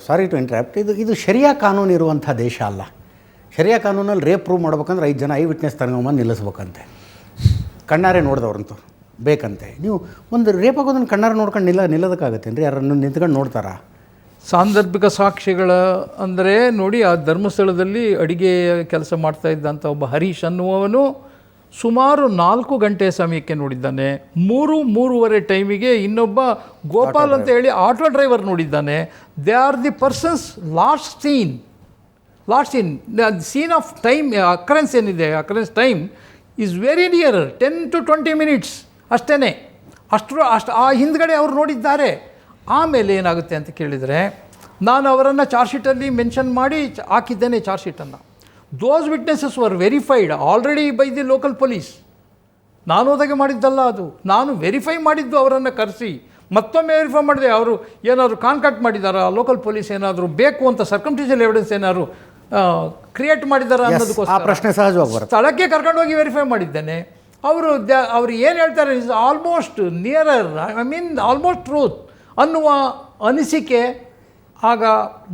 Sorry to ಇಂಟ್ರಾಪ್ಟ್. ಇದು sharia ಕಾನೂನು ಇರುವಂಥ ದೇಶ ಅಲ್ಲ. ಶರಿಯಾ ಕಾನೂನಲ್ಲಿ ರೇಪ್ ಪ್ರೂವ್ ಮಾಡ್ಬೇಕಂದ್ರೆ 5 ಜನ ಐ ವಿಟ್ನೆಸ್ ತಗೊಂಬಂದು ನಿಲ್ಲಿಸ್ಬೇಕಂತೆ, ಕಣ್ಣಾರೆ ನೋಡಿದವ್ರಂತೂ ಬೇಕಂತೆ. ನೀವು ಒಂದು ರೇಪ್ ಆಗೋದನ್ನು ಕಣ್ಣಾರೆ ನೋಡ್ಕೊಂಡು ನಿಲ್ಲೋದಕ್ಕಾಗತ್ತೇನು ರೀ? ಯಾರನ್ನು ನಿಂತ್ಕೊಂಡು ನೋಡ್ತಾರಾ? ಸಾಂದರ್ಭಿಕ ಸಾಕ್ಷಿಗಳ ಅಂದರೆ ನೋಡಿ, ಆ ಧರ್ಮಸ್ಥಳದಲ್ಲಿ ಅಡಿಗೆ ಕೆಲಸ ಮಾಡ್ತಾ ಇದ್ದಂಥ ಒಬ್ಬ ಹರೀಶ್ ಅನ್ನುವವನು ಸುಮಾರು 4 ಗಂಟೆ ಸಮಯಕ್ಕೆ ನೋಡಿದ್ದಾನೆ. 3-3:30 ಟೈಮಿಗೆ ಇನ್ನೊಬ್ಬ ಗೋಪಾಲ್ ಅಂತ ಹೇಳಿ ಆಟೋ ಡ್ರೈವರ್ ನೋಡಿದ್ದಾನೆ. They are the persons last seen. Seen of time occurrence ಏನಿದೆ, occurrence time is very near 10 to 20 minutes ಅಷ್ಟೇ. ಅಷ್ಟು ಆ ಹಿಂದ್ಗಡೆ ಅವರು ನೋಡಿದ್ದಾರೆ. ಆಮೇಲೆ ಏನಾಗುತ್ತೆ ಅಂತ ಕೇಳಿದರೆ, ನಾನು ಅವರನ್ನು ಚಾರ್ಜ್ ಶೀಟಲ್ಲಿ ಮೆನ್ಷನ್ ಮಾಡಿ ಹಾಕಿದ್ದೇನೆ ಚಾರ್ಜ್ ಶೀಟನ್ನು. Those witnesses were verified already by the local police. ನಾನು ಹೋದಾಗೆ ಮಾಡಿದ್ದಲ್ಲ ಅದು, ನಾನು ವೆರಿಫೈ ಮಾಡಿದ್ದು. ಅವರನ್ನು ಕರೆಸಿ ಮತ್ತೊಮ್ಮೆ ವೆರಿಫೈ ಮಾಡಿದೆ. ಅವರು ಏನಾದರೂ ಕಾಂಟ್ಯಾಕ್ಟ್ ಮಾಡಿದಾರಾ, ಲೋಕಲ್ ಪೊಲೀಸ್ ಏನಾದರೂ ಬೇಕು ಅಂತ ಸರ್ಕಮ್ಸ್ಟೆನ್ಷಿಯಲ್ ಎವಿಡೆನ್ಸ್ ಏನಾದ್ರು ಕ್ರಿಯೇಟ್ ಮಾಡಿದಾರಾ ಅನ್ನೋದಕ್ಕೋಸ್ಕರ ಪ್ರಶ್ನೆ ಸಹಜವಾಗಿ ಸ್ಥಳಕ್ಕೆ ಕರ್ಕೊಂಡೋಗಿ ವೆರಿಫೈ ಮಾಡಿದ್ದೇನೆ. ಅವರು ಏನು ಹೇಳ್ತಾರೆ, is almost nearer, I mean almost truth ಅನ್ನುವ ಅನಿಸಿಕೆ ಆಗ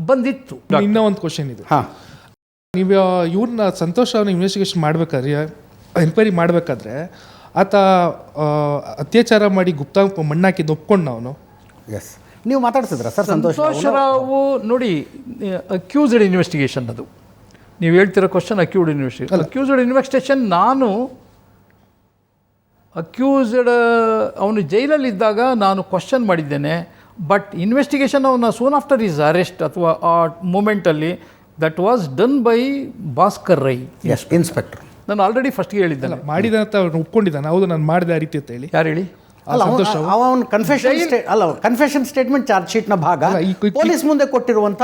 ಬಂದಿತ್ತು. ಇನ್ನೂ ಒಂದು ಕ್ವಶನ್ ಇದೆ. ಹಾಂ, ನೀವು ಇವ್ರನ್ನ ಸಂತೋಷ್ ಅವ್ರನ್ನ ಇನ್ವೆಸ್ಟಿಗೇಷನ್ ಮಾಡಬೇಕಾದ್ರೆ, ಎನ್ಕ್ವೈರಿ ಮಾಡಬೇಕಾದ್ರೆ ಆತ ಅತ್ಯಾಚಾರ ಮಾಡಿ ಗುಪ್ತ ಮಣ್ಣಾಕಿದ್ದು ಒಪ್ಕೊಂಡು ಅವನು. ಎಸ್, ನೀವು ಮಾತಾಡ್ಸಿದ್ರ ಸರ್ ಸಂತೋಷ್ ರಾವ್? ನೋಡಿ, ಅಕ್ಯೂಸ್ಡ್ ಇನ್ವೆಸ್ಟಿಗೇಷನ್ ಅದು. ನೀವು ಹೇಳ್ತಿರೋ ಕ್ವಶನ್ ಅಕ್ಯೂಸ್ಡ್ ಇನ್ವೆಸ್ಟಿಗೇಷನ್. ನಾನು ಅಕ್ಯೂಸ್ಡ್ ಅವನು ಜೈಲಲ್ಲಿದ್ದಾಗ ನಾನು ಕ್ವಶನ್ ಮಾಡಿದ್ದೇನೆ. ಬಟ್ ಇನ್ವೆಸ್ಟಿಗೇಷನ್ ಅವನ ಸೂನ್ ಆಫ್ಟರ್ ಈಸ್ ಅರೆಸ್ಟ್ ಅಥವಾ ಆ ಮೂಮೆಂಟಲ್ಲಿ that was done by Bhaskar Rai, as inspector. ನಾನು ಆಲ್ರೆಡಿ ಫಸ್ಟ್ಗೆ ಹೇಳಿದ್ದೇನೆ ಮಾಡಿದ ಅಂತ ಅವ್ನು ಒಪ್ಕೊಂಡಿದ್ದಾನೆ. ಹೌದು, ನಾನು ಮಾಡಿದೆ ಆ ರೀತಿ ಅಂತ ಹೇಳಿ. ಯಾರು ಹೇಳಿ? ಅವನ ಕನ್ಫೆಷನ್ ಸ್ಟೇಟ್ಮೆಂಟ್ ಚಾರ್ಜ್ ಶೀಟ್ನ ಭಾಗ. ಪೊಲೀಸ್ ಮುಂದೆ ಕೊಟ್ಟಿರುವಂಥ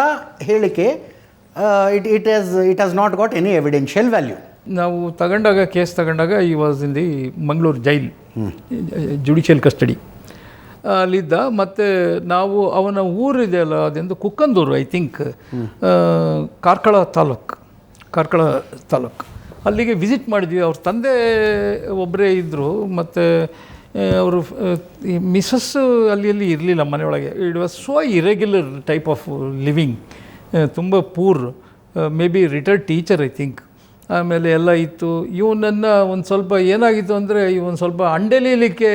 ಹೇಳಿಕೆ it has not got any evidential value. ನಾವು ಕೇಸ್ ತಗೊಂಡಾಗ ಈ was in the Mangalore jail, judicial custody ಅಲ್ಲಿದ್ದ. ಮತ್ತು ನಾವು ಅವನ ಊರಿದೆಯಲ್ಲ, ಅದೆಂದು ಕುಕ್ಕಂದೂರು, ಐ ಥಿಂಕ್ ಕಾರ್ಕಳ ತಾಲೂಕು, ಅಲ್ಲಿಗೆ ವಿಸಿಟ್ ಮಾಡಿದ್ವಿ. ಅವ್ರ ತಂದೆ ಒಬ್ಬರೇ ಇದ್ದರು, ಮತ್ತು ಅವರು ಮಿಸಸ್ ಅಲ್ಲಿ ಇರಲಿಲ್ಲ ಮನೆಯೊಳಗೆ. It was so irregular type of living, ತುಂಬ poor, maybe retired teacher I think. ಆಮೇಲೆ ಎಲ್ಲ ಇತ್ತು. ಇವನನ್ನು ಒಂದು ಸ್ವಲ್ಪ ಏನಾಗಿತ್ತು ಅಂದರೆ, ಇವನು ಸ್ವಲ್ಪ ಅಂಡೆಲೀಲಿಕ್ಕೆ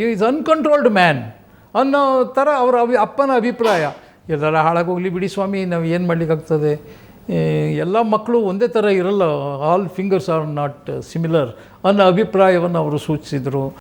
ಈಸ್ ಅನ್ಕಂಟ್ರೋಲ್ಡ್ ಮ್ಯಾನ್ ಅನ್ನೋ ಥರ ಅವರ ಅಪ್ಪನ ಅಭಿಪ್ರಾಯ. ಎಲ್ಲರ ಹಾಳಾಗೋಗ್ಲಿ ಬಿಡಿ ಸ್ವಾಮಿ, ನಾವು ಏನು ಮಾಡಲಿಕ್ಕಾಗ್ತದೆ, ಎಲ್ಲ ಮಕ್ಕಳು ಒಂದೇ ಥರ ಇರಲ್ಲ, all fingers are not similar ಅನ್ನೋ ಅಭಿಪ್ರಾಯವನ್ನು ಅವರು ಸೂಚಿಸಿದರು.